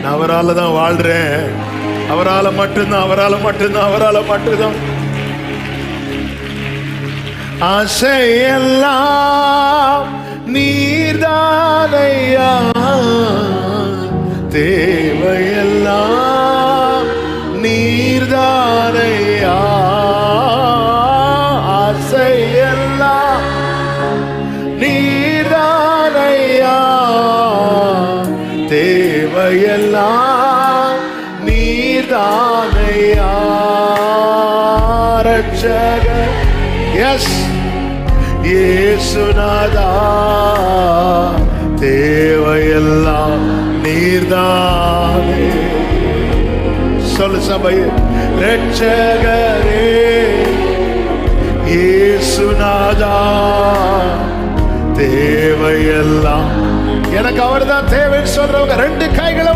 நான் அவரால் தான் வாழ்றேன். அவரால் மட்டும்தான், அவரால் மட்டும்தான், அவரால் மட்டும்தான். ஆசையெல்லாம் நீர்தானையா, தேவையெல்லாம் நீர்தானையா. ஆசையெல்லாம் நீர்தானையா, தேவையெல்லாம் நீர்தானையா. ரட்சகர் எஸ் இயேசுநாதா, தேவையெல்லாம் நீர்தானே. சொல்லு சபையே, ரட்சகரே இயேசுநாதா, தேவையெல்லாம் எனக்கு அவர்தான் தேவைன்னு சொல்றவங்க 2 கைகளை